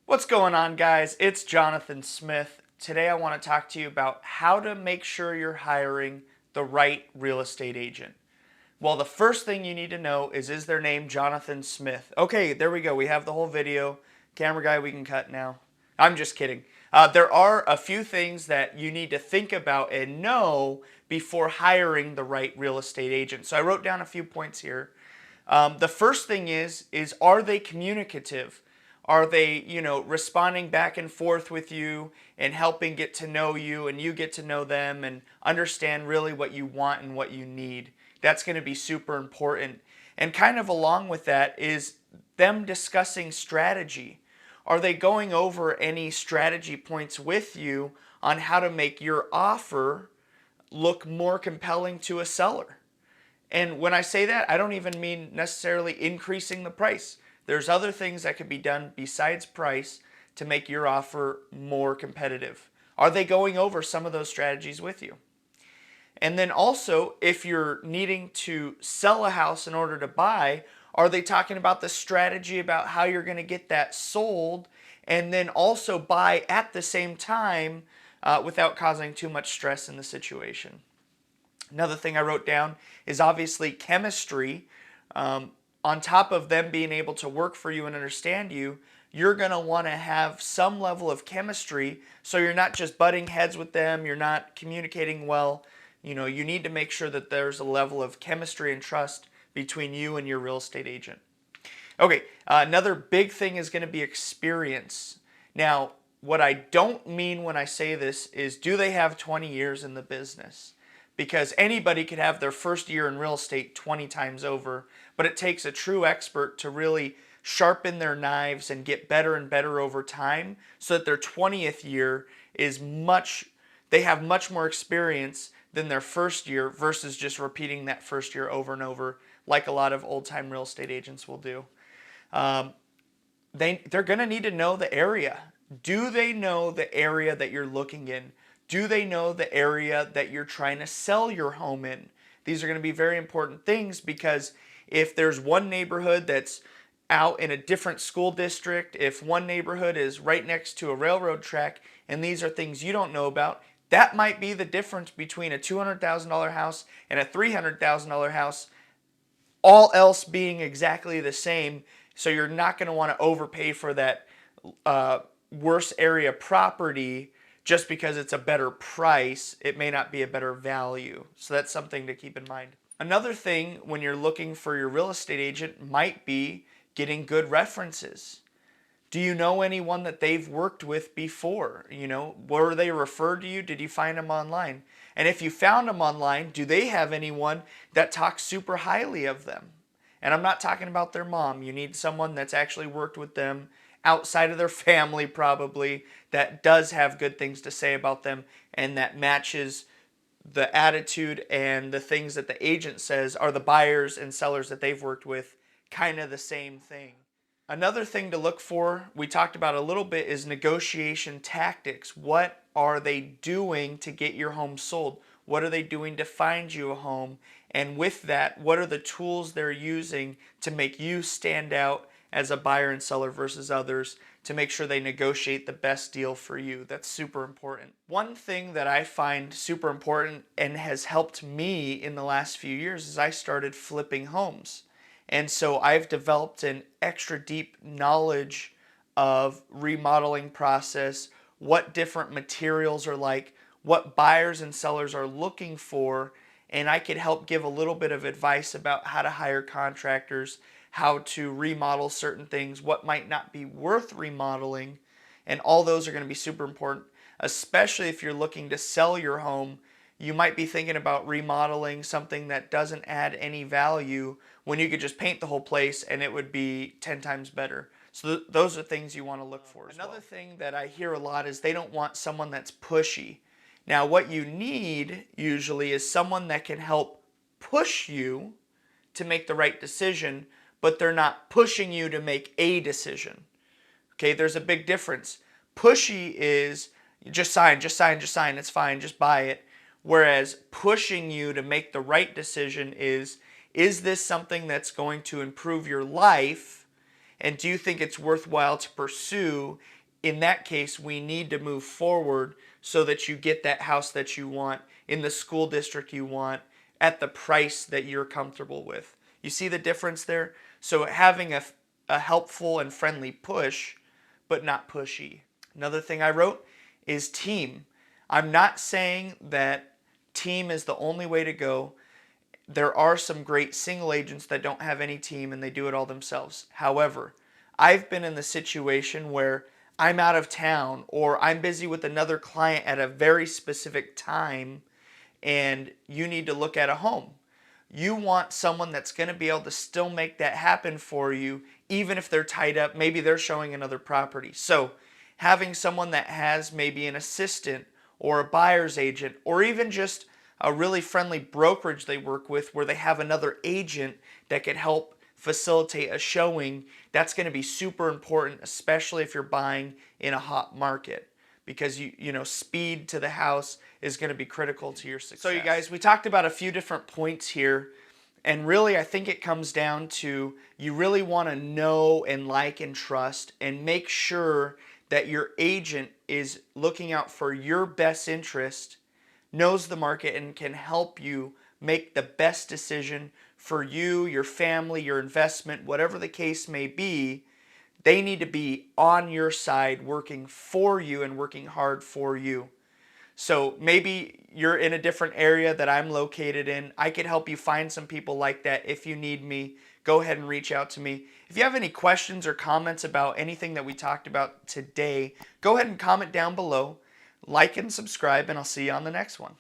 What's going on, guys? It's Jonathan Smith. Today I want to talk to you about how to make sure you're hiring the right real estate agent. Well, the first thing you need to know is their name Jonathan Smith? Okay, there we go. We have the whole video. Camera guy, we can cut now. I'm just kidding. There are a few things that you need to think about and know before hiring the right real estate agent. So I wrote down a few points here. The first thing is are they communicative? Are they, responding back and forth with you and helping get to know you and you get to know them and understand really what you want and what you need? That's going to be super important. And kind of along with that is them discussing strategy. Are they going over any strategy points with you on how to make your offer look more compelling to a seller? And when I say that, I don't even mean necessarily increasing the price. There's other things that could be done besides price to make your offer more competitive. Are they going over some of those strategies with you? And then also, if you're needing to sell a house in order to buy, are they talking about the strategy about how you're going to get that sold and then also buy at the same time without causing too much stress in the situation? Another thing I wrote down is obviously chemistry. On top of them being able to work for you and understand you, you're going to want to have some level of chemistry so you're not just butting heads with them, you're not communicating well. You need to make sure that there's a level of chemistry and trust between you and your real estate agent. Okay, another big thing is going to be experience. Now, what I don't mean when I say this is, do they have 20 years in the business? Because anybody could have their first year in real estate 20 times over, but it takes a true expert to really sharpen their knives and get better and better over time so that their 20th year they have much more experience than their first year versus just repeating that first year over and over like a lot of old-time real estate agents will do. They're going to need to know the area. Do they know the area that you're looking in? Do they know the area that you're trying to sell your home in? These are going to be very important things because if there's one neighborhood that's out in a different school district, if one neighborhood is right next to a railroad track, and these are things you don't know about, that might be the difference between a $200,000 house and a $300,000 house, all else being exactly the same. So you're not going to want to overpay for that worse area property just because it's a better price. It may not be a better value. So that's something to keep in mind. Another thing when you're looking for your real estate agent might be getting good references. Do you know anyone that they've worked with before? Were they referred to you? Did you find them online? And if you found them online, do they have anyone that talks super highly of them? And I'm not talking about their mom. You need someone that's actually worked with them outside of their family probably, that does have good things to say about them and that matches the attitude and the things that the agent says are the buyers and sellers that they've worked with, kind of the same thing. Another thing to look for, we talked about a little bit, is negotiation tactics. What are they doing to get your home sold? What are they doing to find you a home? And with that, what are the tools they're using to make you stand out as a buyer and seller versus others to make sure they negotiate the best deal for you? That's super important. One thing that I find super important and has helped me in the last few years is I started flipping homes. And so I've developed an extra deep knowledge of remodeling process, what different materials are like, what buyers and sellers are looking for, and I could help give a little bit of advice about how to hire contractors, how to remodel certain things, what might not be worth remodeling, and all those are going to be super important, especially if you're looking to sell your home. You might be thinking about remodeling something that doesn't add any value when you could just paint the whole place and it would be 10 times better. So those are things you want to look for. Another thing that I hear a lot is they don't want someone that's pushy. Now what you need usually is someone that can help push you to make the right decision, but they're not pushing you to make a decision. Okay, there's a big difference. Pushy is just sign, it's fine, just buy it. Whereas pushing you to make the right decision is this something that's going to improve your life? And do you think it's worthwhile to pursue in that case, we need to move forward so that you get that house that you want in the school district you want at the price that you're comfortable with. You see the difference there? So having a helpful and friendly push, but not pushy. Another thing I wrote is team. I'm not saying that team is the only way to go. There are some great single agents that don't have any team and they do it all themselves. However, I've been in the situation where I'm out of town or I'm busy with another client at a very specific time and you need to look at a home. You want someone that's going to be able to still make that happen for you, even if they're tied up. Maybe they're showing another property. So having someone that has maybe an assistant or a buyer's agent or even just a really friendly brokerage they work with where they have another agent that could help facilitate a showing, that's going to be super important, especially if you're buying in a hot market, because you know speed to the house is going to be critical to your success. So you guys, we talked about a few different points here, and really I think it comes down to you really want to know and like and trust and make sure that your agent is looking out for your best interest, knows the market, and can help you make the best decision for you, your family, your investment, whatever the case may be. They need to be on your side, working for you and working hard for you. So maybe you're in a different area that I'm located in. I could help you find some people like that. If you need me, go ahead and reach out to me. If you have any questions or comments about anything that we talked about today, go ahead and comment down below, like and subscribe, and I'll see you on the next one.